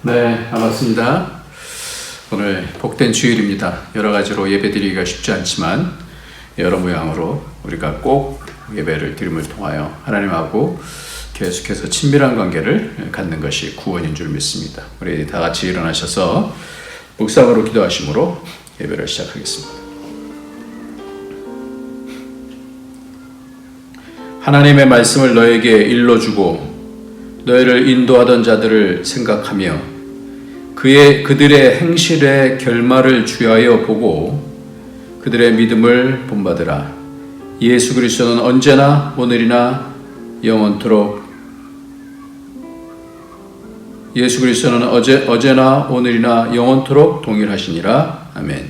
네, 반갑습니다. 오늘 복된 주일입니다. 여러 가지로 예배드리기가 쉽지 않지만 여러 모양으로 우리가 꼭 예배를 드림을 통하여 하나님하고 계속해서 친밀한 관계를 갖는 것이 구원인 줄 믿습니다. 우리 다 같이 일어나셔서 묵상으로 기도하심으로 예배를 시작하겠습니다. 하나님의 말씀을 너에게 일러주고 너희를 인도하던 자들을 생각하며 그들의 행실의 결말을 주의하여 보고 그들의 믿음을 본받으라. 예수 그리스도는 언제나 오늘이나 영원토록 예수 그리스도는 어제나 오늘이나 영원토록 동일하시니라. 아멘.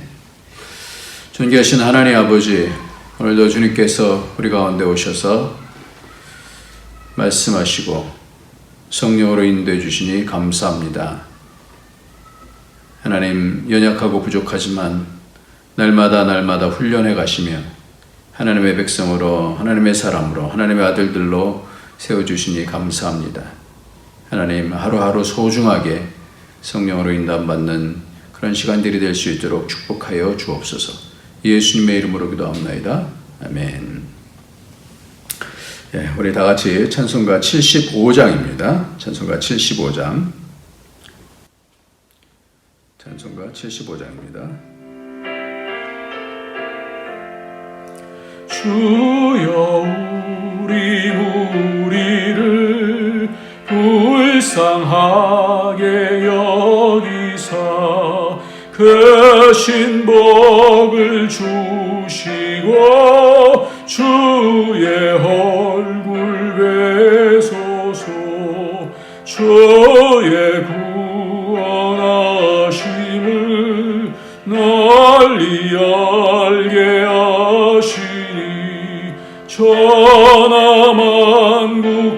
존귀하신 하나님 아버지, 오늘도 주님께서 우리 가운데 오셔서 말씀하시고 성령으로 인도해 주시니 감사합니다. 하나님, 연약하고 부족하지만 날마다 훈련해 가시며 하나님의 백성으로, 하나님의 사람으로, 하나님의 아들들로 세워주시니 감사합니다. 하나님, 하루하루 소중하게 성령으로 인도받는 그런 시간들이 될 수 있도록 축복하여 주옵소서. 예수님의 이름으로 기도합나이다. 아멘. 예, 우리 다 같이 찬송가 75장입니다. 찬송가 75장. 찬송가 75장입니다. 주여 우리 무리를 불쌍하게 여기사 크신 복을 주시고 주의 얼굴 뵈소서. 주의 구원하심을 널리 알게 하시니 천하만국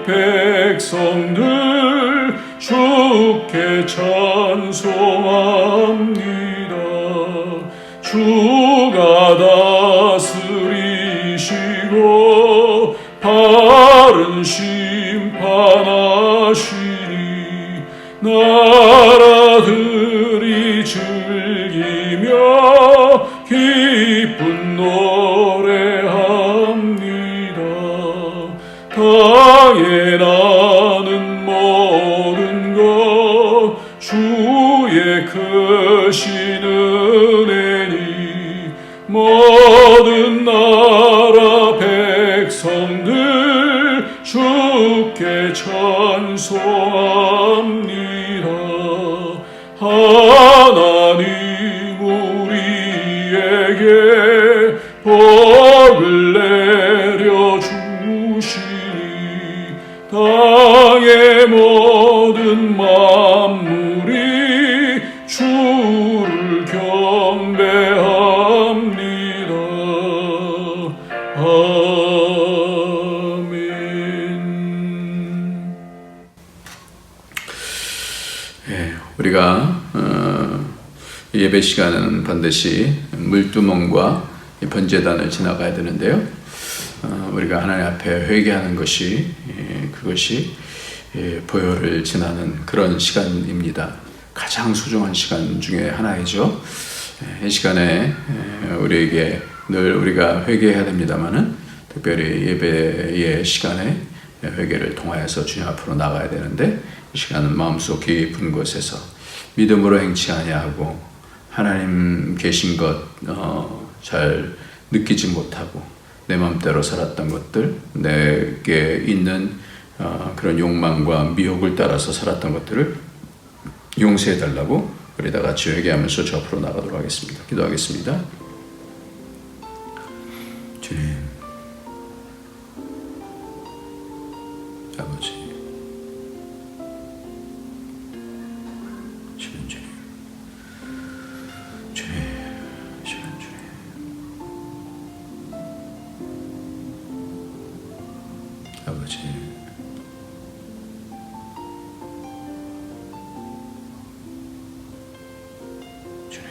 백성들 주께 찬송합니다. 주가 다스리시고 바른 심판하시니 나라들이 즐기며 기쁜 노래합니다. 땅에 나는 모든 것 주의 크신 은혜니 모든 나라 백성들 주께 찬송합니다. 하나님 우리에게 복을 내려주시니 땅의 모든 만물이 주를 경배합니다. 아멘. 예, 우리가 예배 시간은 반드시 물두멍과 번제단을 지나가야 되는데요. 우리가 하나님 앞에 회개하는 것이 그것이 보혈을 지나는 그런 시간입니다. 가장 소중한 시간 중에 하나이죠. 이 시간에 우리에게 늘 우리가 회개해야 됩니다만은 특별히 예배의 시간에 회개를 통하여서 주님 앞으로 나가야 되는데 이 시간은 마음속 깊은 곳에서 믿음으로 행치 아니하고 하나님 계신 것 잘 느끼지 못하고 내 마음대로 살았던 것들, 내게 있는 그런 욕망과 미혹을 따라서 살았던 것들을 용서해달라고 우리 다 같이 회개하면서 저 앞으로 나가도록 하겠습니다. 기도하겠습니다. 주님, 아버지, 주님, 주님, 아버지, 주님,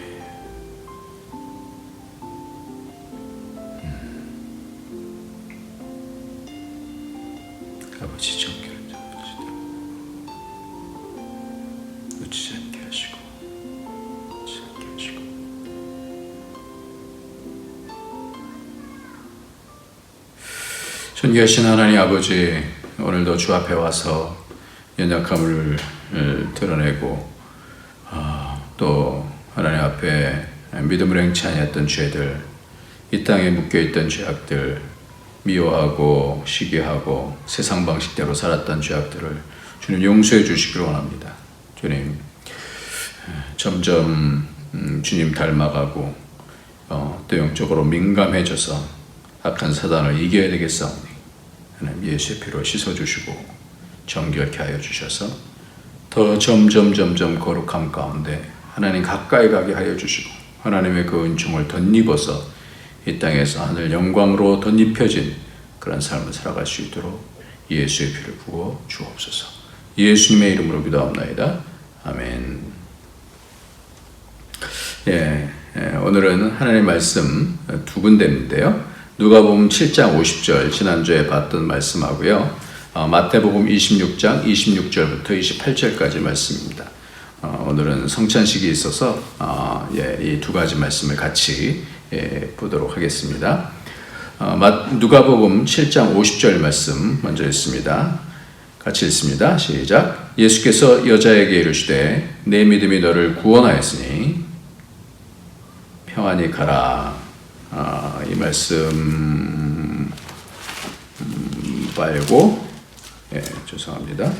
아버지 정결한 자들이시다. 놓치지 않게 하시고, 놓치지 않게 하시고. 존귀하신 하나님 아버지, 오늘도 주 앞에 와서 연약함을 드러내고 또 하나님 앞에 믿음을 행치 아니했던 죄들, 이 땅에 묶여있던 죄악들, 미워하고 시기하고 세상 방식대로 살았던 죄악들을 주님 용서해 주시기를 원합니다. 주님, 점점 주님 닮아가고 또 영적으로 민감해져서 악한 사단을 이겨야 되겠사오니 하나님 예수의 피로 씻어주시고 정결케 하여 주셔서 더 점점 거룩함 가운데 하나님 가까이 가게 하여 주시고 하나님의 그 은총을 덧입어서 이 땅에서 하늘 영광으로 덧입혀진 그런 삶을 살아갈 수 있도록 예수의 피를 부어 주옵소서. 예수님의 이름으로 기도합나이다. 아멘. 오늘은 하나님의 말씀 두 군데인데요. 누가복음 7장 50절 지난주에 봤던 말씀하고요. 마태복음 26장 26절부터 28절까지 말씀입니다. 오늘은 성찬식이 있어서 이 두 가지 말씀을 같이 보도록 하겠습니다. 누가복음 7장 50절 말씀 먼저 읽습니다. 같이 읽습니다. 시작. 예수께서 여자에게 이르시되 내 믿음이 너를 구원하였으니 평안히 가라. 이 말씀 말고 죄송합니다.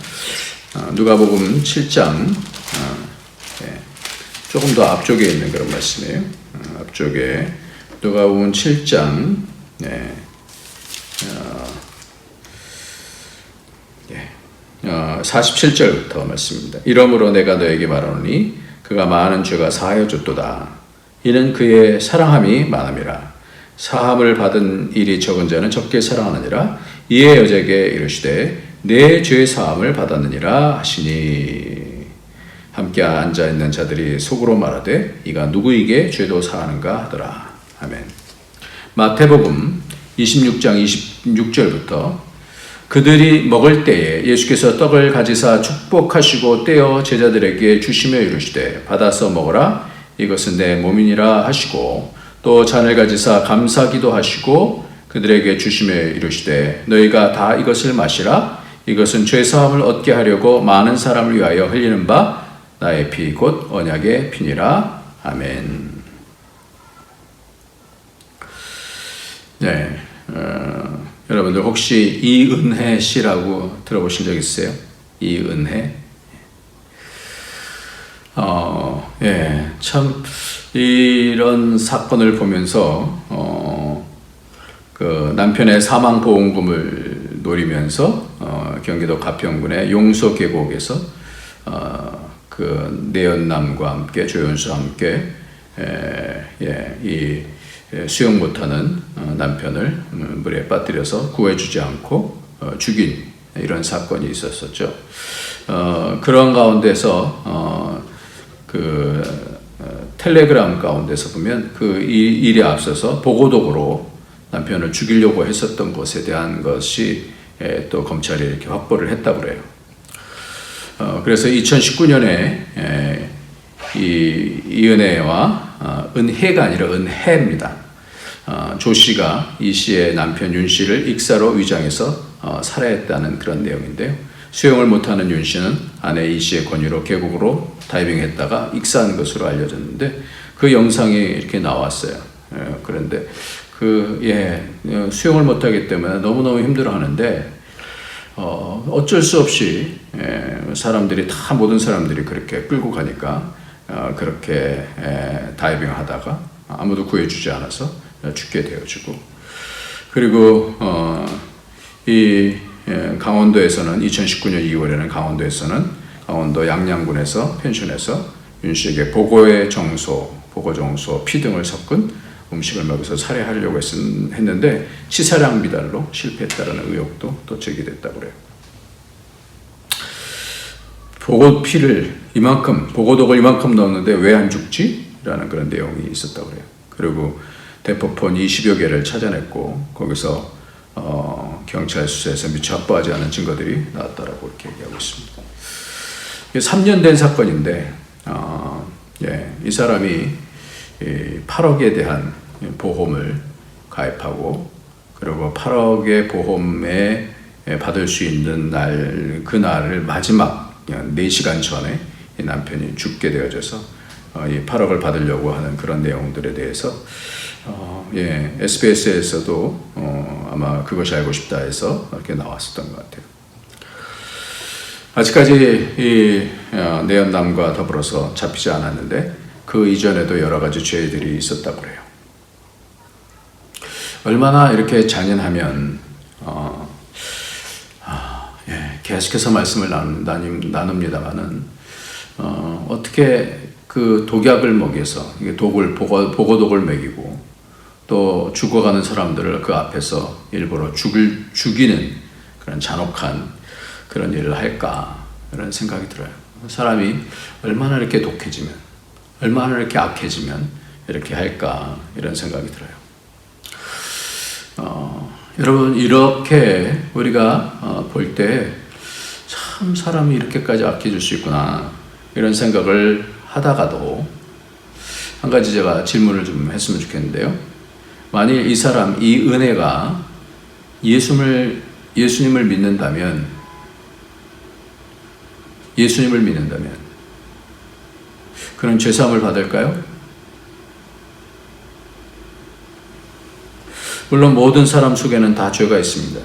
누가복음 7장 조금 더 앞쪽에 있는 그런 말씀이에요. 앞쪽에 누가복음 7장 47절부터 말씀입니다. 이러므로 내가 너에게 말하노니 그가 많은 죄가 사하여졌도다. 이는 그의 사랑함이 많음이라. 사함을 받은 일이 적은 자는 적게 사랑하느니라. 이에 여자에게 이르시되 내 죄 사함을 받았느니라 하시니 함께 앉아있는 자들이 속으로 말하되 이가 누구에게 죄도 사하는가 하더라. 아멘. 마태복음 26장 26절부터 그들이 먹을 때에 예수께서 떡을 가지사 축복하시고 떼어 제자들에게 주시며 이르시되 받아서 먹으라. 이것은 내 몸이니라 하시고 또 잔을 가지사 감사기도 하시고 그들에게 주시며 이르시되 너희가 다 이것을 마시라. 이것은 죄사함을 얻게 하려고 많은 사람을 위하여 흘리는 바 나의 피 곧 언약의 피니라. 아멘. 여러분들 혹시 이은혜 씨라고 들어보신 적 있으세요? 이은혜? 참 이런 사건을 보면서 그 남편의 사망보험금을 노리면서 경기도 가평군의 용서 계곡에서 그 내연남과 함께 조연수와 함께 이 수영 못하는 남편을 물에 빠뜨려서 구해주지 않고 죽인 이런 사건이 있었었죠. 그런 가운데서 텔레그램 가운데서 보면 그 일에 앞서서 보고독으로 남편을 죽이려고 했었던 것에 대한 것이 또 검찰이 이렇게 확보를 했다고 그래요. 그래서 2019년에 이은혜와 은혜가 아니라 은혜입니다. 조 씨가 이 씨의 남편 윤 씨를 익사로 위장해서 살해했다는 그런 내용인데요. 수영을 못하는 윤 씨는 아내 이 씨의 권유로 계곡으로 다이빙했다가 익사한 것으로 알려졌는데 그 영상이 이렇게 나왔어요. 그런데 수영을 못하기 때문에 너무너무 힘들어하는데 어쩔 수 없이 모든 사람들이 그렇게 끌고 가니까 그렇게 다이빙하다가 아무도 구해주지 않아서 죽게 되어지고, 그리고 이 강원도에서는 2019년 2월에는 강원도 양양군에서 펜션에서 윤 씨에게 보고 정소, 피 등을 섞은 음식을 먹여서 살해하려고 했는데 치사량 미달로 실패했다는 의혹도 또 제기됐다고 그래요. 보고독을 이만큼 넣었는데 왜 안 죽지? 라는 그런 내용이 있었다고 그래요. 그리고 대포폰 20여 개를 찾아냈고 거기서 경찰 수사에서 미처 확보하지 않은 증거들이 나왔다라고 이렇게 얘기하고 있습니다. 3년 된 사건인데 이 사람이 8억에 대한 보험을 가입하고 그리고 8억의 보험에 받을 수 있는 그날을 마지막 4시간 전에 이 남편이 죽게 되어져서 이 8억을 받으려고 하는 그런 내용들에 대해서 SBS에서도 아마 그것이 알고 싶다 해서 이렇게 나왔었던 것 같아요. 아직까지 이 내연남과 더불어서 잡히지 않았는데 그 이전에도 여러 가지 죄들이 있었다고 그래요. 얼마나 이렇게 잔인하면 계속해서 말씀을 나눕니다만은 어떻게 그 독약을 먹여서 이게 보고독을 먹이고 또 죽어가는 사람들을 그 앞에서 일부러 죽이는 그런 잔혹한 그런 일을 할까 이런 생각이 들어요. 사람이 얼마나 이렇게 독해지면 얼마나 이렇게 악해지면 이렇게 할까 이런 생각이 들어요. 여러분 이렇게 우리가 볼 때 참 사람이 이렇게까지 악해질 수 있구나 이런 생각을 하다가도 한 가지 제가 질문을 좀 했으면 좋겠는데요. 만일 이 사람 이 은혜가 예수님을 믿는다면 그런 죄사함을 받을까요? 물론 모든 사람 속에는 다 죄가 있습니다.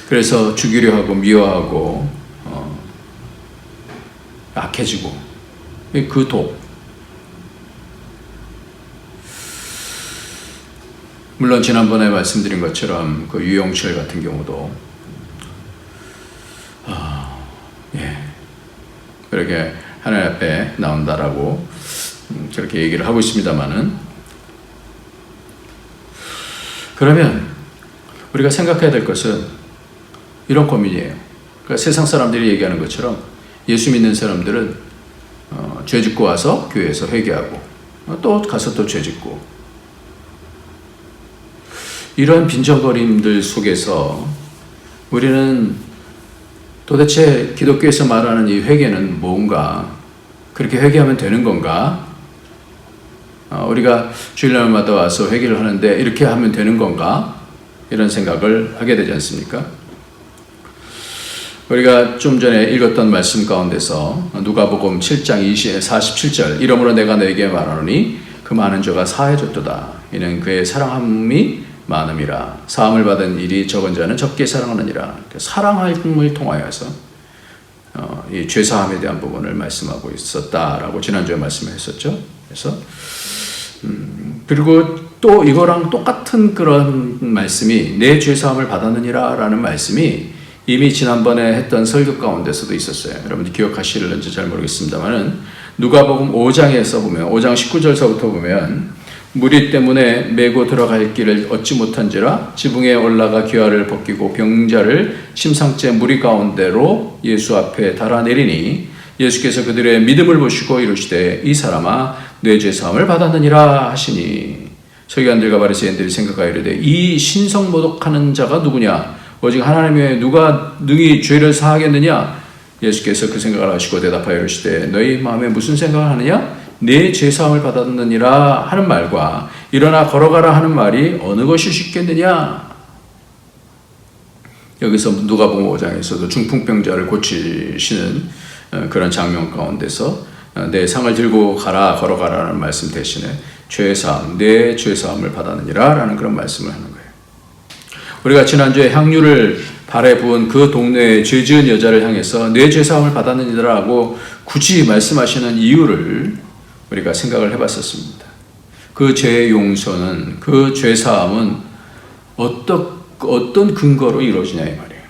그래서 죽이려 하고 미워하고 악해지고 그 독. 물론 지난번에 말씀드린 것처럼 그 유영철 같은 경우도 그렇게 하나님 앞에 나온다라고 저렇게 얘기를 하고 있습니다만은 그러면 우리가 생각해야 될 것은 이런 고민이에요. 그러니까 세상 사람들이 얘기하는 것처럼 예수 믿는 사람들은 죄 짓고 와서 교회에서 회개하고 또 가서 또 죄 짓고 이런 빈정거림들 속에서 우리는 도대체 기독교에서 말하는 이 회개는 뭔가? 그렇게 회개하면 되는 건가? 우리가 주일날마다 와서 회개를 하는데 이렇게 하면 되는 건가? 이런 생각을 하게 되지 않습니까? 우리가 좀 전에 읽었던 말씀 가운데서 누가복음 7장 47절 이러므로 내가 너에게 말하노니 그 많은 죄가 사해졌도다. 이는 그의 사랑함이 많음이라. 사함을 받은 일이 적은 자는 적게 사랑하느니라. 사랑함을 통하여서 이 죄사함에 대한 부분을 말씀하고 있었다라고 지난주에 말씀했었죠. 그래서 그리고 또 이거랑 똑같은 그런 말씀이 내 죄사함을 받았느니라 라는 말씀이 이미 지난번에 했던 설교 가운데서도 있었어요. 여러분들 기억하실는지 잘 모르겠습니다만은 누가복음 5장에서 보면 5장 19절서부터 보면 무리 때문에 메고 들어갈 길을 얻지 못한지라 지붕에 올라가 귀화를 벗기고 병자를 심상째 무리 가운데로 예수 앞에 달아내리니 예수께서 그들의 믿음을 보시고 이르시되 이 사람아 내 죄사함을 받았느니라 하시니 서기관들과 바리새인들이 생각하여 이르되 이 신성모독하는 자가 누구냐 오직 하나님 외에 누가 능히 죄를 사하겠느냐 예수께서 그 생각을 하시고 대답하여 이르시되 너희 마음에 무슨 생각을 하느냐 내 죄사함을 받았느니라 하는 말과 일어나 걸어가라 하는 말이 어느 것이 쉽겠느냐. 여기서 누가복음 5장에서도 중풍병자를 고치시는 그런 장면 가운데서 내 상을 들고 가라 걸어가라는 말씀 대신에 죄사함 내 죄사함을 받았느니라 라는 그런 말씀을 하는 거예요. 우리가 지난주에 향유를 발에 부은 그 동네의 죄 지은 여자를 향해서 내 죄사함을 받았느니라 하고 굳이 말씀하시는 이유를 우리가 생각을 해봤었습니다. 그 죄의 용서는 그 죄사함은 어떤 근거로 이루어지냐 이 말이에요.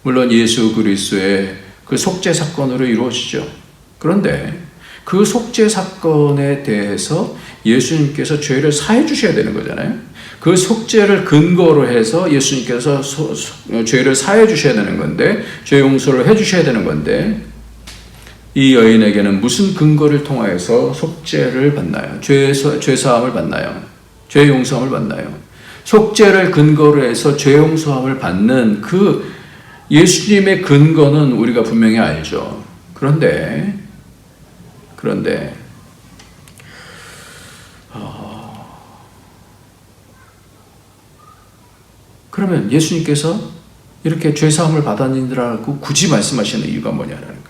물론 예수 그리스도의 그 속죄 사건으로 이루어지죠. 그런데 그 속죄 사건에 대해서 예수님께서 죄를 사해 주셔야 되는 거잖아요. 그 속죄를 근거로 해서 예수님께서 죄를 사해 주셔야 되는 건데 죄 용서를 해 주셔야 되는 건데 이 여인에게는 무슨 근거를 통하여서 속죄를 받나요? 죄사함을 받나요? 죄 용서함을 받나요? 속죄를 근거로 해서 죄 용서함을 받는 그 예수님의 근거는 우리가 분명히 알죠. 그런데 그러면 예수님께서 이렇게 죄사함을 받았느라고 굳이 말씀하시는 이유가 뭐냐라는 거예요.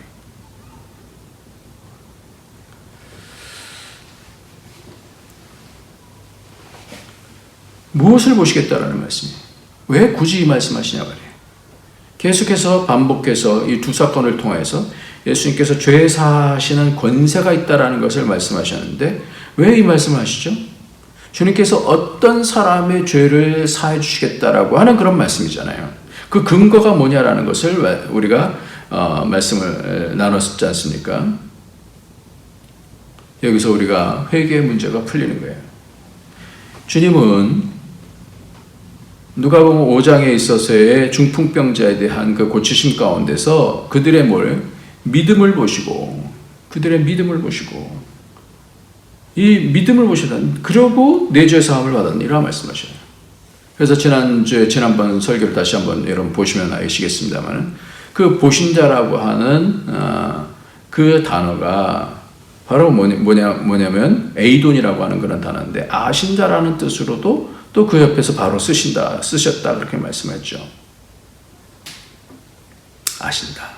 무엇을 보시겠다라는 말씀이에요. 왜 굳이 이 말씀하시냐 말이에요. 계속해서 반복해서 이 두 사건을 통해서 예수님께서 죄 사하시는 권세가 있다라는 것을 말씀하셨는데 왜 이 말씀을 하시죠? 주님께서 어떤 사람의 죄를 사해 주시겠다라고 하는 그런 말씀이잖아요. 그 근거가 뭐냐라는 것을 우리가 말씀을 나눴지 않습니까? 여기서 우리가 회개의 문제가 풀리는 거예요. 주님은 누가복음 5장에 있어서의 중풍병자에 대한 그 고치심 가운데서 그들의 믿음을 보시고 이 믿음을 보시다. 그러고 내 죄 사함을 받았니라 말씀하셔요. 그래서 지난번 설교를 다시 한번 여러분 보시면 아시겠습니다만 그 보신자라고 하는 그 단어가 바로 뭐냐면 에이돈이라고 하는 그런 단어인데 아신다라는 뜻으로도 또 그 옆에서 바로 쓰셨다 그렇게 말씀했죠. 아신다.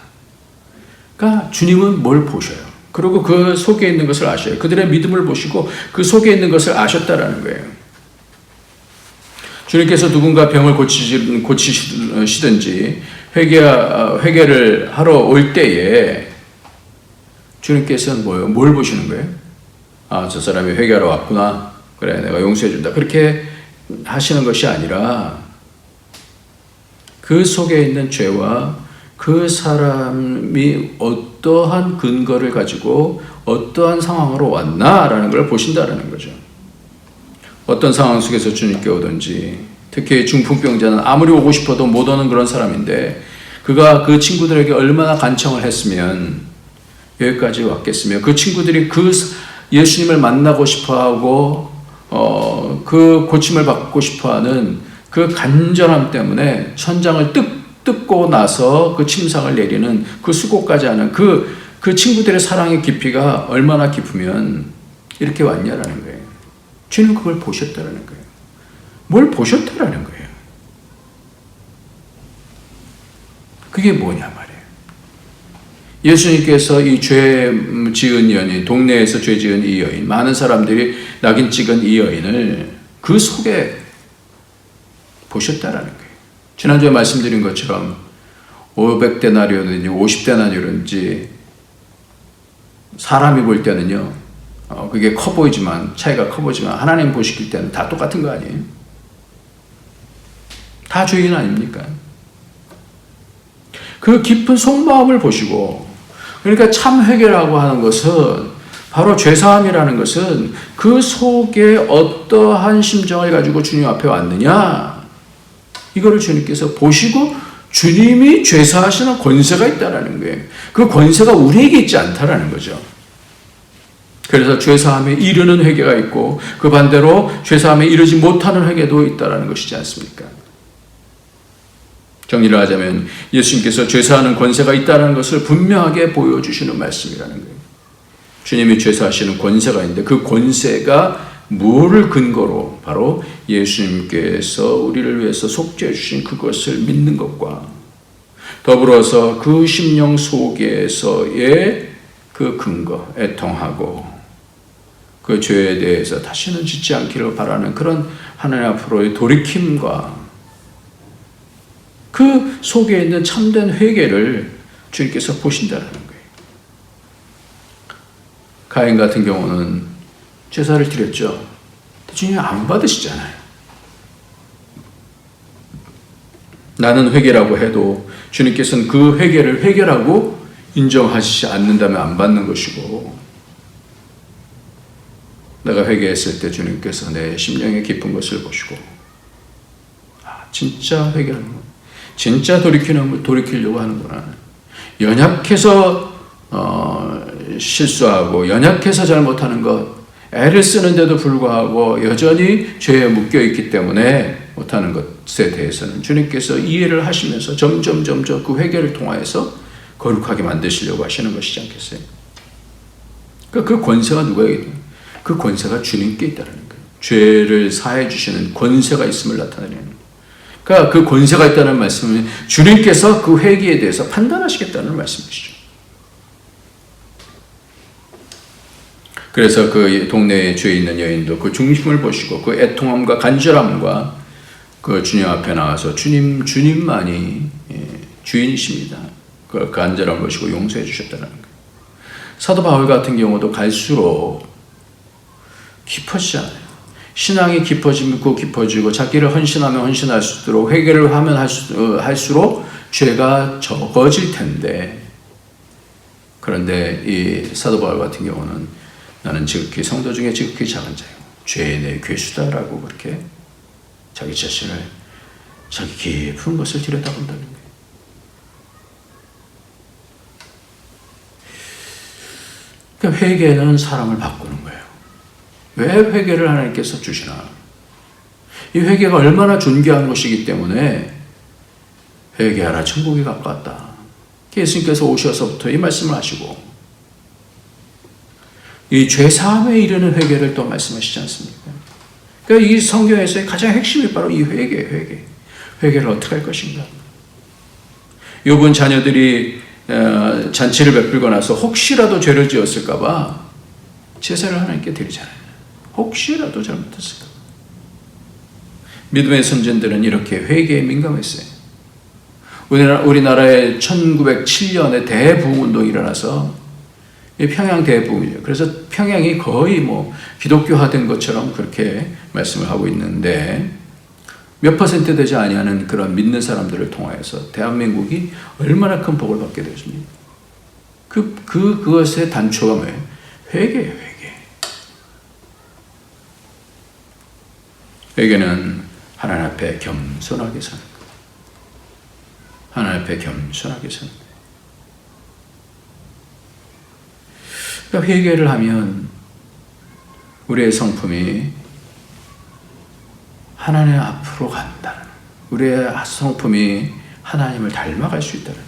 그러니까 주님은 뭘 보셔요. 그리고 그 속에 있는 것을 아셔요. 그들의 믿음을 보시고 그 속에 있는 것을 아셨다라는 거예요. 주님께서 누군가 병을 고치시든지 회개를 하러 올 때에 주님께서는 뭘 보시는 거예요? 저 사람이 회개하러 왔구나. 그래, 내가 용서해 준다. 그렇게 하시는 것이 아니라 그 속에 있는 죄와 그 사람이 어떠한 근거를 가지고 어떠한 상황으로 왔나라는 걸 보신다라는 거죠. 어떤 상황 속에서 주님께 오든지, 특히 중풍병자는 아무리 오고 싶어도 못 오는 그런 사람인데 그가 그 친구들에게 얼마나 간청을 했으면 여기까지 왔겠으며, 그 친구들이 그 예수님을 만나고 싶어하고 그 고침을 받고 싶어하는 그 간절함 때문에 천장을 뜯고 나서 그 침상을 내리는 그 수고까지 하는 그 친구들의 사랑의 깊이가 얼마나 깊으면 이렇게 왔냐라는 거예요. 주님 그걸 보셨다라는 거예요. 뭘 보셨다라는 거예요. 그게 뭐냐 말이에요. 예수님께서 이 죄 지은 여인, 동네에서 죄 지은 이 여인, 많은 사람들이 낙인 찍은 이 여인을 그 속에 보셨다라는 거예요. 지난주에 말씀드린 것처럼 500데나리온이든지 50데나리온이든지 사람이 볼 때는요, 그게 커 보이지만, 차이가 커 보이지만 하나님 보실 때는 다 똑같은 거 아니에요? 다 죄인 아닙니까? 그 깊은 속마음을 보시고, 그러니까 참 회개라고 하는 것은 바로 죄사함이라는 것은 그 속에 어떠한 심정을 가지고 주님 앞에 왔느냐, 이거를 주님께서 보시고 주님이 죄사하시는 권세가 있다라는 거예요. 그 권세가 우리에게 있지 않다라는 거죠. 그래서 죄사함에 이르는 회개가 있고 그 반대로 죄사함에 이르지 못하는 회개도 있다라는 것이지 않습니까? 정리를 하자면 예수님께서 죄사하는 권세가 있다는 것을 분명하게 보여주시는 말씀이라는 거예요. 주님이 죄사하시는 권세가 있는데 그 권세가 무엇을 근거로? 바로 예수님께서 우리를 위해서 속죄해 주신 그것을 믿는 것과 더불어서 그 심령 속에서의 그 근거, 애통하고 그 죄에 대해서 다시는 짓지 않기를 바라는 그런 하나님 앞으로의 돌이킴과 그 속에 있는 참된 회개를 주님께서 보신다는 거예요. 가인 같은 경우는 제사를 드렸죠. 주님이 안 받으시잖아요. 나는 회개라고 해도 주님께서는 그 회개를 회개라고 인정하시지 않는다면 안 받는 것이고, 내가 회개했을 때 주님께서 내 심령의 깊은 것을 보시고, 진짜 회개하는 거, 진짜 돌이키려고 하는구나. 연약해서 실수하고 연약해서 잘못하는 것, 애를 쓰는데도 불구하고 여전히 죄에 묶여있기 때문에 못하는 것에 대해서는 주님께서 이해를 하시면서 점점 그 회개를 통하여서 거룩하게 만드시려고 하시는 것이지 않겠어요? 그러니까 그 권세가 누구에게? 그 권세가 주님께 있다는 거예요. 죄를 사해 주시는 권세가 있음을 나타내는 거예요. 그러니까 그 권세가 있다는 말씀은 주님께서 그 회개에 대해서 판단하시겠다는 말씀이시죠. 그래서 그 동네에 죄 있는 여인도 그 중심을 보시고 그 애통함과 간절함과 그 주님 앞에 나와서 주님만이 주인이십니다. 그 간절함을 보시고 용서해 주셨다는 거예요. 사도 바울 같은 경우도 갈수록 깊어지잖아요. 신앙이 깊어지고 자기를 헌신하면 헌신할수록 회개를 하면 할수록 죄가 적어질 텐데, 그런데 이 사도 바울 같은 경우는 나는 지극히 성도 중에 지극히 작은 자요 죄의 내 괴수다라고 그렇게 자기 자신을 자기 깊은 것을 들여다본다는 거예요. 그러니까 회개는 사람을 바꾸는 거예요. 왜 회개를 하나님께서 주시나? 이 회개가 얼마나 존귀한 것이기 때문에 회개하라 천국이 가까웠다. 예수님께서 오셔서부터 이 말씀을 하시고 이 죄사함에 이르는 회개를 또 말씀하시지 않습니까? 그러니까 이 성경에서의 가장 핵심이 바로 이 회개를 어떻게 할 것인가. 욥은 자녀들이 잔치를 베풀고 나서 혹시라도 죄를 지었을까 봐 제사를 하나님께 드리잖아요. 혹시라도 잘못했을까 봐. 믿음의 선진들은 이렇게 회개에 민감했어요. 우리나라에 1907년에 대부흥운동이 일어나서 평양 대부흥이죠. 그래서 평양이 거의 기독교화된 것처럼 그렇게 말씀을 하고 있는데 몇 퍼센트 되지 아니하는 그런 믿는 사람들을 통하여서 대한민국이 얼마나 큰 복을 받게 되었습니까? 그것의 단초가 뭐예요? 회개예요, 회개. 회개는 하나님 앞에 겸손하게 사는 것. 하나님 앞에 겸손하게 사는 것. 그러니까 회개를 하면 우리의 성품이 하나님 앞으로 간다는, 우리의 성품이 하나님을 닮아갈 수 있다는.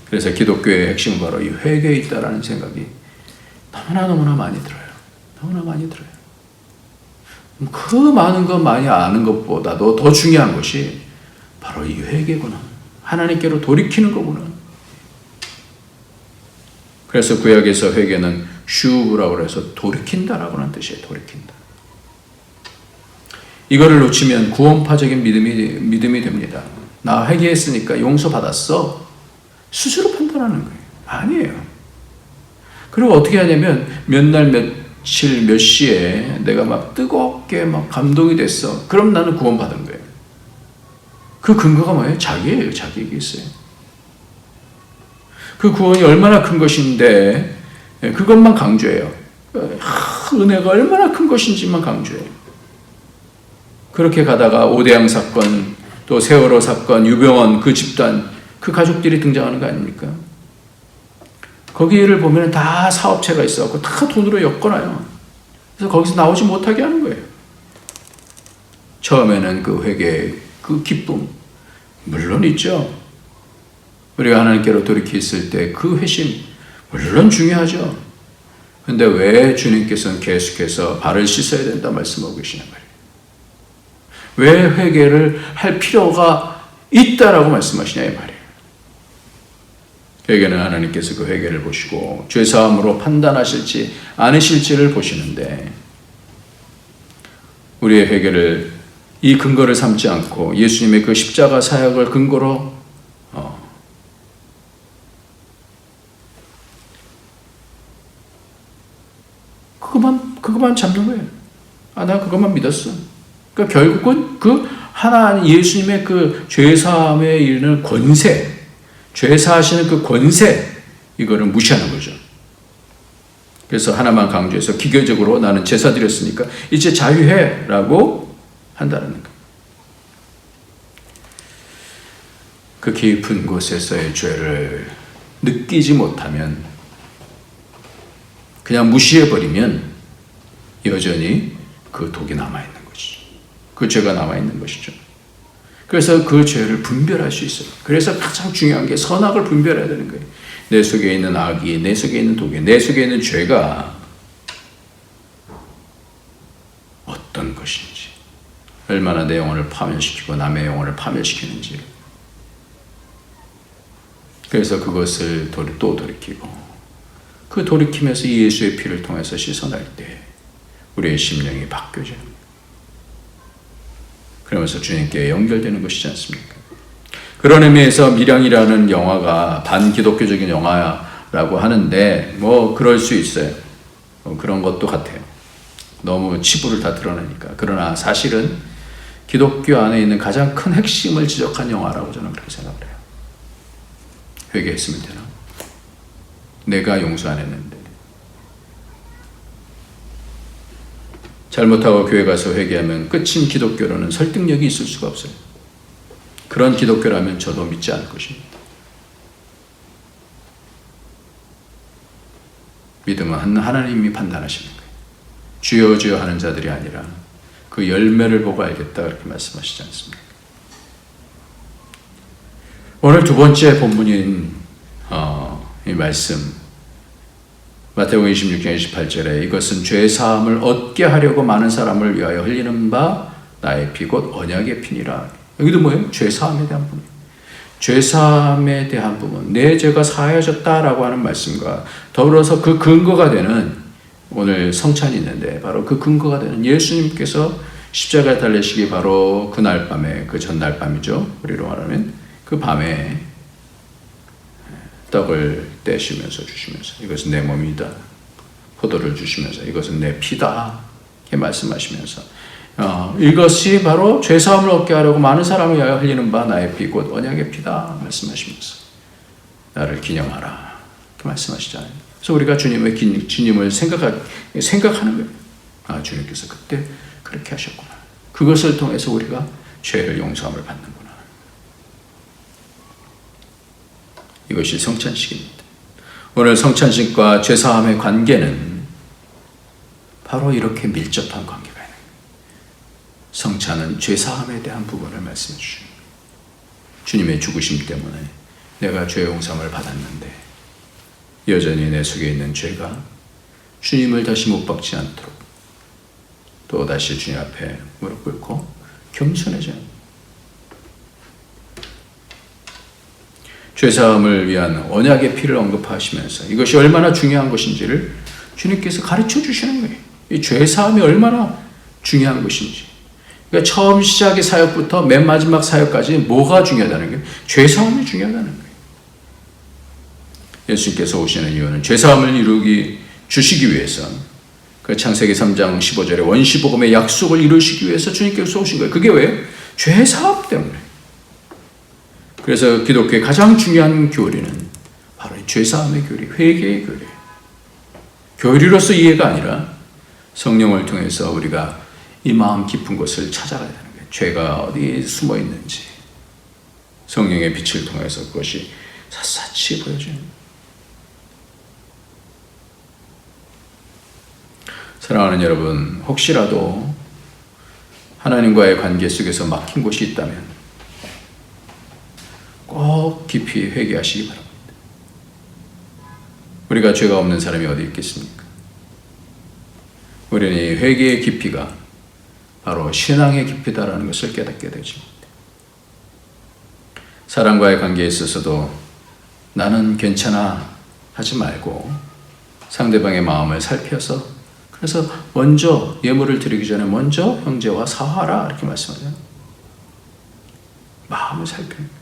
그래서 기독교의 핵심은 바로 이 회개에 있다라는 생각이 너무나 많이 들어요. 너무나 많이 들어요. 그 많은 것 많이 아는 것보다도 더 중요한 것이 바로 이 회개구나. 하나님께로 돌이키는 거구나. 그래서 구약에서 회개는 슈브라고 해서 돌이킨다라고 하는 뜻이에요. 돌이킨다. 이거를 놓치면 구원파적인 믿음이 됩니다. 나 회개했으니까 용서받았어. 스스로 판단하는 거예요. 아니에요. 그리고 어떻게 하냐면 몇 날 며칠 몇 시에 내가 막 뜨겁게 막 감동이 됐어. 그럼 나는 구원받은 거예요. 그 근거가 뭐예요? 자기예요. 자기에게 있어요. 그 구원이 얼마나 큰 것인데 그것만 강조해요. 은혜가 얼마나 큰 것인지만 강조해요. 그렇게 가다가 오대양 사건, 또 세월호 사건, 유병원 그 집단, 그 가족들이 등장하는 거 아닙니까? 거기를 보면 다 사업체가 있어갖고 다 돈으로 엮어놔요. 그래서 거기서 나오지 못하게 하는 거예요. 처음에는 그 회개, 그 기쁨 물론 있죠. 우리가 하나님께로 돌이켰을 때 그 회심 물론 중요하죠. 근데 왜 주님께서는 계속해서 발을 씻어야 된다 말씀하고 계시는 거예요? 왜 회개를 할 필요가 있다라고 말씀하시냐 이 말이에요. 회개는 하나님께서 그 회개를 보시고 죄사함으로 판단하실지 않으실지를 보시는데, 우리의 회개를 이 근거를 삼지 않고 예수님의 그 십자가 사역을 근거로 그것만 잡는 거예요. 나 그것만 믿었어. 그러니까 결국은 그 하나님 예수님의 그 죄사함에 이르는 권세, 죄사하시는 그 권세, 이거를 무시하는 거죠. 그래서 하나만 강조해서 기계적으로 나는 제사 드렸으니까 이제 자유해라고 한다는 거예요. 그 깊은 곳에서의 죄를 느끼지 못하면, 그냥 무시해버리면 여전히 그 독이 남아있는 것이죠. 그 죄가 남아있는 것이죠. 그래서 그 죄를 분별할 수 있어요. 그래서 가장 중요한 게 선악을 분별해야 되는 거예요. 내 속에 있는 악이, 내 속에 있는 독이, 내 속에 있는 죄가 어떤 것인지, 얼마나 내 영혼을 파멸시키고 남의 영혼을 파멸시키는지. 그래서 그것을 또 돌이키고, 그 돌이키면서 예수의 피를 통해서 씻어낼 때 우리의 심령이 바뀌어지는 거예요. 그러면서 주님께 연결되는 것이지 않습니까? 그런 의미에서 밀양이라는 영화가 반기독교적인 영화라고 하는데 뭐 그럴 수 있어요. 그런 것도 같아요. 너무 치부를 다 드러내니까. 그러나 사실은 기독교 안에 있는 가장 큰 핵심을 지적한 영화라고 저는 그렇게 생각을 해요. 회개했으면 되나? 내가 용서 안 했는데. 잘못하고 교회 가서 회개하면 끝인 기독교로는 설득력이 있을 수가 없어요. 그런 기독교라면 저도 믿지 않을 것입니다. 믿음은 하나님이 판단하시는 거예요. 주여 주여 하는 자들이 아니라 그 열매를 보고 알겠다, 그렇게 말씀하시지 않습니까? 오늘 두 번째 본문인 이 말씀, 마태복음 26장 28절에 이것은 죄사함을 얻게 하려고 많은 사람을 위하여 흘리는 바 나의 피 곧 언약의 피니라. 여기도 뭐예요? 죄사함에 대한 부분. 죄사함에 대한 부분, 내 죄가 사하여졌다라고 하는 말씀과 더불어서 그 근거가 되는, 오늘 성찬이 있는데 바로 그 근거가 되는 예수님께서 십자가에 달리시기 바로 그날 밤에, 그 전날 밤이죠. 우리로 말하면 그 밤에 떡을 떼시면서 주시면서 이것은 내 몸이다, 포도를 주시면서 이것은 내 피다, 이렇게 말씀하시면서 이것이 바로 죄사함을 얻게 하려고 많은 사람을 위하여 흘리는 바 나의 피 곧 언약의 피다 말씀하시면서 나를 기념하라, 이렇게 말씀하시잖아요. 그래서 우리가 주님을 생각하는 거예요. 아, 주님께서 그때 그렇게 하셨구나. 그것을 통해서 우리가 죄를 용서함을 받는구나. 이것이 성찬식입니다. 오늘 성찬식과 죄사함의 관계는 바로 이렇게 밀접한 관계가 있는 거예요. 성찬은 죄사함에 대한 부분을 말씀해 주십니다. 주님의 죽으심 때문에 내가 죄 용서함을 받았는데 여전히 내 속에 있는 죄가 주님을 다시 못 박지 않도록 또 다시 주님 앞에 무릎 꿇고 겸손해져야 합니다. 죄사함을 위한 언약의 피를 언급하시면서 이것이 얼마나 중요한 것인지를 주님께서 가르쳐 주시는 거예요. 이 죄사함이 얼마나 중요한 것인지. 그러니까 처음 시작의 사역부터 맨 마지막 사역까지 뭐가 중요하다는 게 죄사함이 중요하다는 거예요. 예수님께서 오시는 이유는 죄사함을 주시기 위해서, 그 창세기 3장 15절에 원시복음의 약속을 이루시기 위해서 주님께서 오신 거예요. 그게 왜요? 죄사함 때문에. 그래서 기독교의 가장 중요한 교리는 바로 죄사함의 교리, 회개의 교리. 교리로서 이해가 아니라 성령을 통해서 우리가 이 마음 깊은 곳을 찾아가야 되는 거예요. 죄가 어디에 숨어 있는지 성령의 빛을 통해서 그것이 샅샅이 보여주는 거예요. 사랑하는 여러분, 혹시라도 하나님과의 관계 속에서 막힌 곳이 있다면 꼭 깊이 회개하시기 바랍니다. 우리가 죄가 없는 사람이 어디 있겠습니까? 우리는 이 회개의 깊이가 바로 신앙의 깊이다라는 것을 깨닫게 되죠. 사람과의 관계에 있어서도 나는 괜찮아 하지 말고 상대방의 마음을 살펴서, 그래서 먼저 예물을 드리기 전에 먼저 형제와 사화라 이렇게 말씀하잖아요. 마음을 살펴요.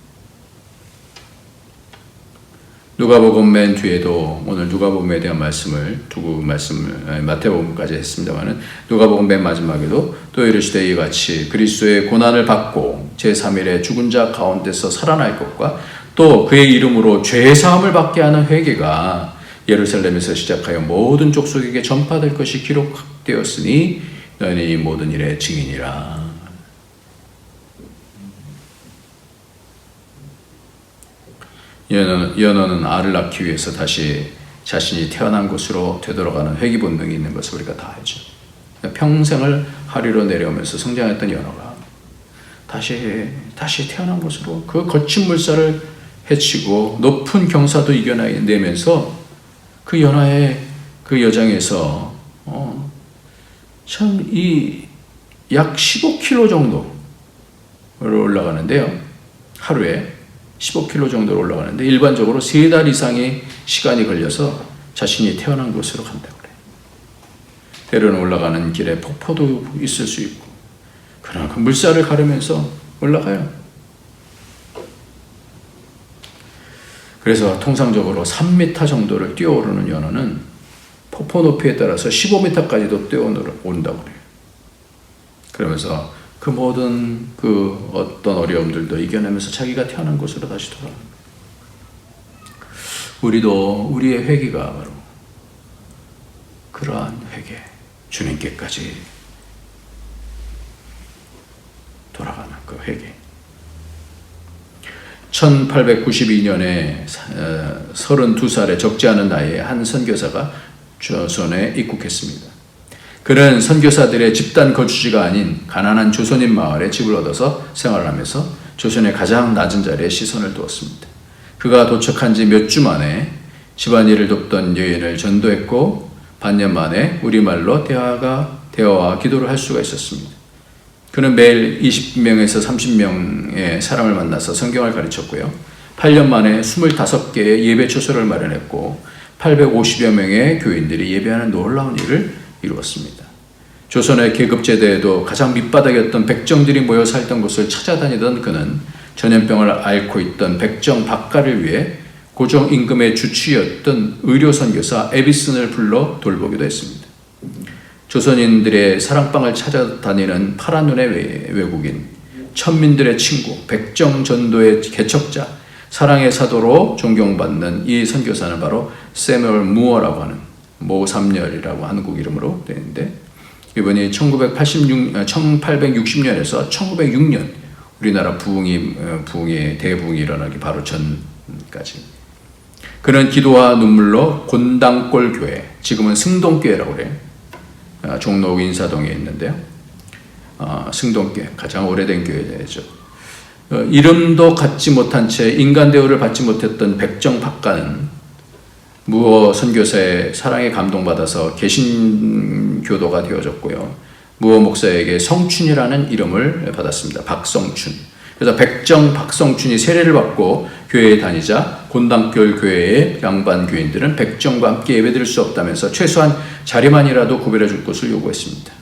누가복음 맨 뒤에도 오늘 누가복음에 대한 말씀을 두고 마태복음까지 했습니다만은 누가복음 맨 마지막에도 또 이르시되 이같이 그리스도의 고난을 받고 제3일에 죽은 자 가운데서 살아날 것과 또 그의 이름으로 죄 사함을 받게 하는 회개가 예루살렘에서 시작하여 모든 족속에게 전파될 것이 기록되었으니 너희는 이 모든 일의 증인이라. 연어는 알을 낳기 위해서 다시 자신이 태어난 곳으로 되돌아가는 회귀 본능이 있는 것을 우리가 다 알죠. 평생을 하류로 내려오면서 성장했던 연어가 다시 태어난 것으로 그 거친 물살을 헤치고 높은 경사도 이겨내면서 그 연하의 그 여정에서 참 이 약 15km 정도를 올라가는데요. 하루에 15km 정도로 올라가는데 일반적으로 3달 이상의 시간이 걸려서 자신이 태어난 곳으로 간다고 그래요. 때로는 올라가는 길에 폭포도 있을 수 있고, 그러나 그 물살을 가르면서 올라가요. 그래서 통상적으로 3m 정도를 뛰어오르는 연어는 폭포 높이에 따라서 15m까지도 뛰어온다고 그래요. 그러면서 그 모든 그 어떤 어려움들도 이겨내면서 자기가 태어난 곳으로 다시 돌아옵니다. 우리도 우리의 회개가 바로 그러한 회개, 주님께까지 돌아가는 그 회개. 1892년에 32살의 적지 않은 나이에 한 선교사가 조선에 입국했습니다. 그는 선교사들의 집단 거주지가 아닌 가난한 조선인 마을에 집을 얻어서 생활하면서 조선의 가장 낮은 자리에 시선을 두었습니다. 그가 도착한 지 몇 주 만에 집안일을 돕던 여인을 전도했고 반년 만에 우리말로 대화와 기도를 할 수가 있었습니다. 그는 매일 20명에서 30명의 사람을 만나서 성경을 가르쳤고요. 8년 만에 25개의 예배 초소를 마련했고 850여 명의 교인들이 예배하는 놀라운 일을 이루었습니다. 조선의 계급제도에도 가장 밑바닥이었던 백정들이 모여 살던 곳을 찾아다니던 그는 전염병을 앓고 있던 백정 박가를 위해 고정임금의 주치였던 의료선교사 에비슨을 불러 돌보기도 했습니다. 조선인들의 사랑방을 찾아다니는 파란 눈의 외국인, 천민들의 친구, 백정 전도의 개척자, 사랑의 사도로 존경받는 이 선교사는 바로 세뮤얼 무어라고 하는 모삼열이라고 한국 이름으로 되는데, 이분이 1860년에서 1906년 우리나라 부흥의 대부흥이 일어나기 바로 전까지 그는 기도와 눈물로 곤당골 교회, 지금은 승동교회라고 그래요. 종로 인사동에 있는데요. 승동교회, 가장 오래된 교회죠. 이름도 갖지 못한 채 인간 대우를 받지 못했던 백정 박가는 무어 선교사의 사랑에 감동받아서 개신교도가 되어졌고요. 무어 목사에게 성춘이라는 이름을 받았습니다. 박성춘. 그래서 백정 박성춘이 세례를 받고 교회에 다니자 곤당골 교회의 양반 교인들은 백정과 함께 예배드릴 수 없다면서 최소한 자리만이라도 구별해 줄 것을 요구했습니다.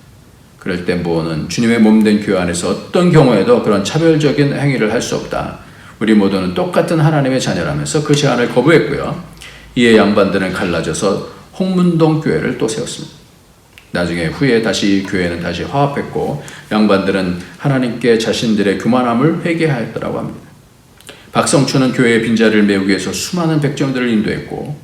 그럴 때 무어는 주님의 몸된 교회 안에서 어떤 경우에도 그런 차별적인 행위를 할 수 없다. 우리 모두는 똑같은 하나님의 자녀라면서 그 제안을 거부했고요. 이에 양반들은 갈라져서 홍문동 교회를 또 세웠습니다. 나중에 후에 교회는 다시 화합했고 양반들은 하나님께 자신들의 교만함을 회개하였더라고 합니다. 박성춘은 교회의 빈자리를 메우기 위해서 수많은 백정들을 인도했고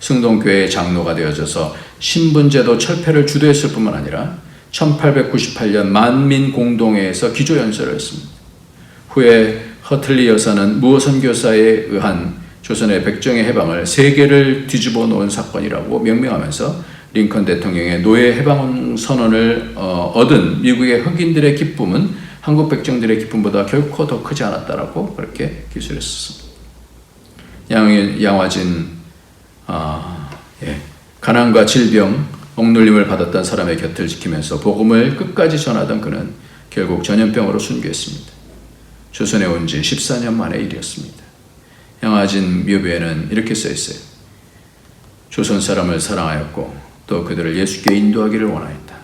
승동교회의 장로가 되어져서 신분제도 철폐를 주도했을 뿐만 아니라 1898년 만민공동회에서 기조연설을 했습니다. 후에 허틀리 여사는 무어 선교사에 의한 조선의 백정의 해방을 세계를 뒤집어 놓은 사건이라고 명명하면서 링컨 대통령의 노예 해방 선언을 얻은 미국의 흑인들의 기쁨은 한국 백정들의 기쁨보다 결코 더 크지 않았다라고 그렇게 기술했습니다. 양화진 가난과 질병, 억눌림을 받았던 사람의 곁을 지키면서 복음을 끝까지 전하던 그는 결국 전염병으로 순교했습니다. 조선에 온 지 14년 만의 일이었습니다. 양화진 묘비에는 이렇게 써있어요. 조선 사람을 사랑하였고 또 그들을 예수께 인도하기를 원하였다.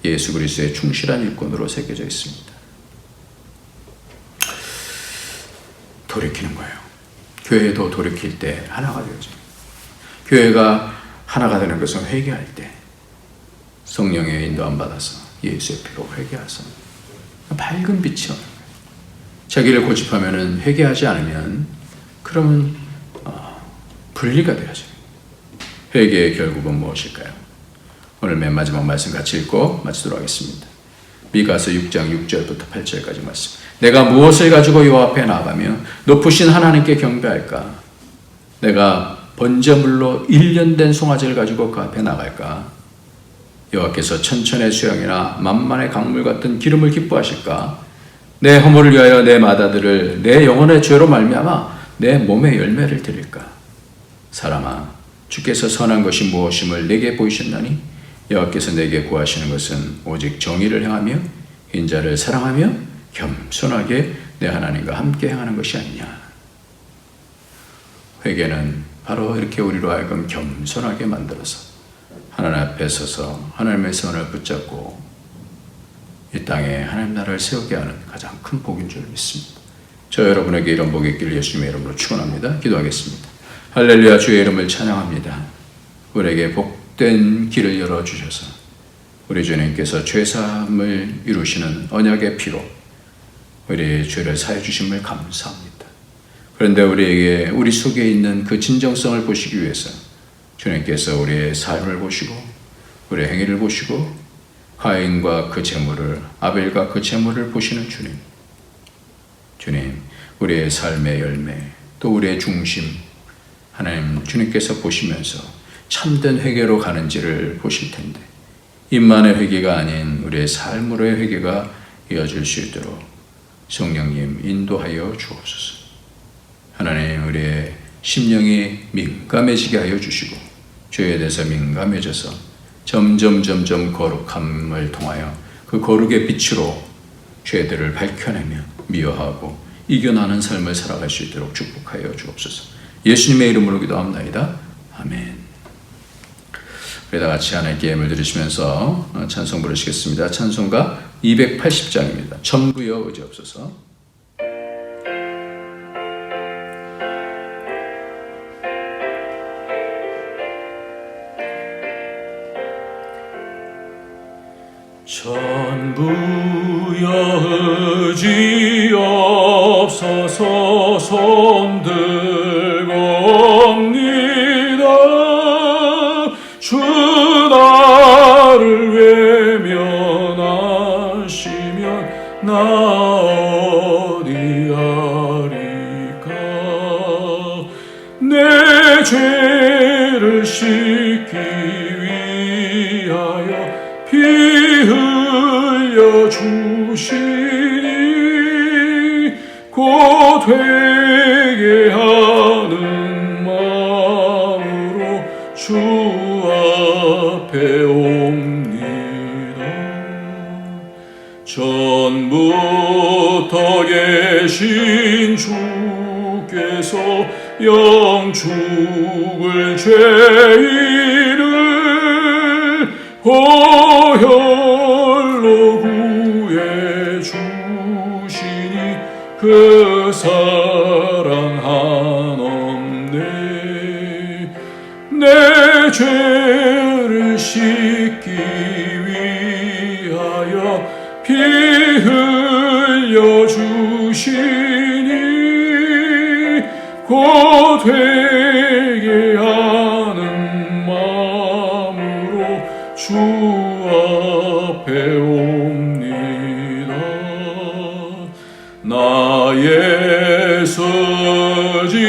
예수 그리스도의 충실한 일꾼으로 새겨져 있습니다. 돌이키는 거예요. 교회도 돌이킬 때 하나가 되어져요. 교회가 하나가 되는 것은 회개할 때 성령의 인도함 받아서 예수의 피로 회개하서 밝은 빛이 오는 거예요. 자기를 고집하면 회개하지 않으면 그러면 분리가 되어져요. 회개의 결국은 무엇일까요? 오늘 맨 마지막 말씀 같이 읽고 마치도록 하겠습니다. 미가서 6장 6절부터 8절까지 말씀. 내가 무엇을 가지고 여호와 앞에 나아가며 높으신 하나님께 경배할까? 내가 번제물로 1년 된 송아지를 가지고 그 앞에 나갈까? 여호와께서 천천의 수양이나 만만의 강물 같은 기름을 기뻐하실까? 내 허물을 위하여 내 마다들을 내 영혼의 죄로 말미암아 내 몸의 열매를 드릴까? 사람아, 주께서 선한 것이 무엇임을 내게 보이셨나니 여호와께서 내게 구하시는 것은 오직 정의를 행하며 인자를 사랑하며 겸손하게 내 하나님과 함께 행하는 것이 아니냐. 회개는 바로 이렇게 우리로 하여금 겸손하게 만들어서 하나님 앞에 서서 하나님의 손을 붙잡고 이 땅에 하나님 나라를 세우게 하는 가장 큰 복인 줄 믿습니다. 저 여러분에게 이런 복이 있기를 예수님의 이름으로 축원합니다. 기도하겠습니다. 할렐루야. 주의 이름을 찬양합니다. 우리에게 복된 길을 열어주셔서 우리 주님께서 죄사함을 이루시는 언약의 피로 우리의 죄를 사해 주심을 감사합니다. 그런데 우리에게 우리 속에 있는 그 진정성을 보시기 위해서 주님께서 우리의 삶을 보시고 우리의 행위를 보시고 가인과 그 재물을, 아벨과 그 재물을 보시는 주님. 주님, 우리의 삶의 열매, 또 우리의 중심, 하나님 주님께서 보시면서 참된 회개로 가는지를 보실 텐데 입만의 회개가 아닌 우리의 삶으로의 회개가 이어질 수 있도록 성령님 인도하여 주옵소서. 하나님, 우리의 심령이 민감해지게 하여 주시고 죄에 대해서 민감해져서 점점 거룩함을 통하여 그 거룩의 빛으로 죄들을 밝혀내며 미워하고 이겨나는 삶을 살아갈 수 있도록 축복하여 주옵소서. 예수님의 이름으로 기도합나이다. 아멘. 우리 다 같이 하나님께 예물 드리시면서 찬송 부르시겠습니다. 찬송가 280장입니다. 전부여 의지없소서. 전부여 의지없소서 손들고 옵니다. 주 나를 외면하시면 나 어디하리까. 내 죄를 씻기 위하여 피 흘려 주시니 곧 회개하는 마음으로 주 앞에 옵니다. 전부터 계신 주께서 영축을 죄인을 보혈로 구해 주시니 그 사랑 한없네. 내 죄를 씻기 위하여 피 흘려 주시니 곧 회개하는 마음으로 주 앞에 옵니다. 나의 서지함으로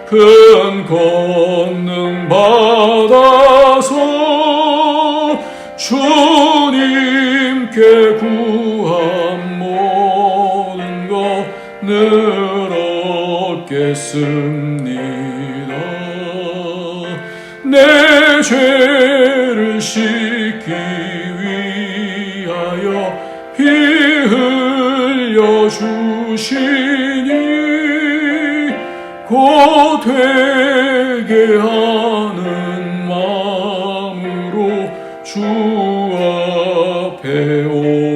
큰 권능 받아서 주님께 구한 모든 것 늘 얻겠습니다. 내 죄를 씻기 위하여 피 흘려 주시니 곧 회개하는 마음으로 주 앞에 옵니다.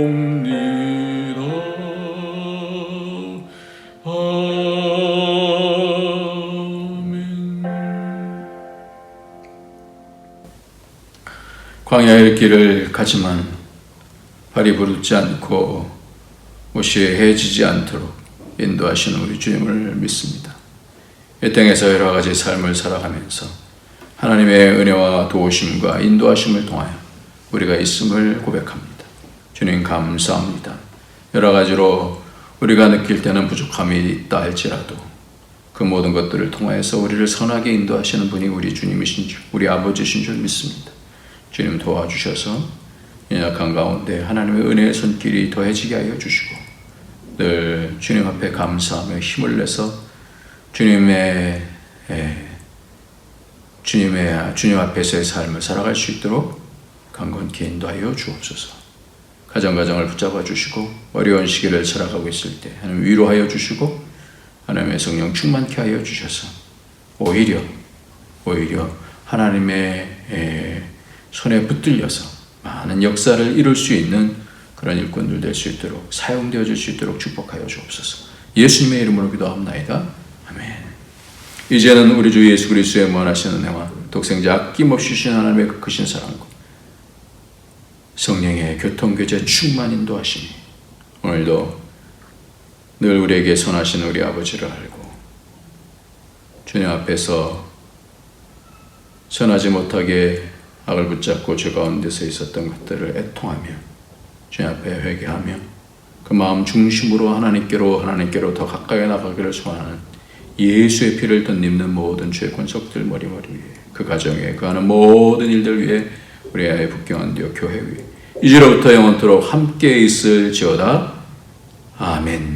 광야의 길을 가지만 발이 부르지 않고 옷이 해지지 않도록 인도하시는 우리 주님을 믿습니다. 이 땅에서 여러 가지 삶을 살아가면서 하나님의 은혜와 도우심과 인도하심을 통하여 우리가 있음을 고백합니다. 주님 감사합니다. 여러 가지로 우리가 느낄 때는 부족함이 있다 할지라도 그 모든 것들을 통하여서 우리를 선하게 인도하시는 분이 우리 주님이신 줄, 우리 아버지신 줄 믿습니다. 주님 도와주셔서 연약한 가운데 하나님의 은혜의 손길이 더해지게 하여 주시고 늘 주님 앞에 감사하며 힘을 내서 주님 앞에서의 삶을 살아갈 수 있도록 강건케 인도하여 주옵소서. 가정을 붙잡아 주시고 어려운 시기를 살아가고 있을 때 하나님 위로하여 주시고 하나님의 성령 충만케 하여 주셔서 오히려 하나님의 손에 붙들려서 많은 역사를 이룰 수 있는 그런 일꾼들 될 수 있도록 사용되어질 수 있도록 축복하여 주옵소서. 예수님의 이름으로 기도합나이다. 아멘. 이제는 우리 주 예수 그리스도의 무한하신 은혜와 독생자 아낌없이 주신 하나님의 그 크신 사랑과 성령의 교통교제 충만 인도하시니 오늘도 늘 우리에게 선하신 우리 아버지를 알고 주님 앞에서 선하지 못하게 악을 붙잡고 죄 가운데서 있었던 것들을 애통하며 주님 앞에 회개하며 그 마음 중심으로 하나님께로 더 가까이 나가기를 소원하는 예수의 피를 덧입는 모든 죄 권속들 머리 위에 그 가정에 그 하는 모든 일들 위에 우리 아이 북경한디오 교회 위에 이제로부터 영원토록 함께 있을지어다. 아멘.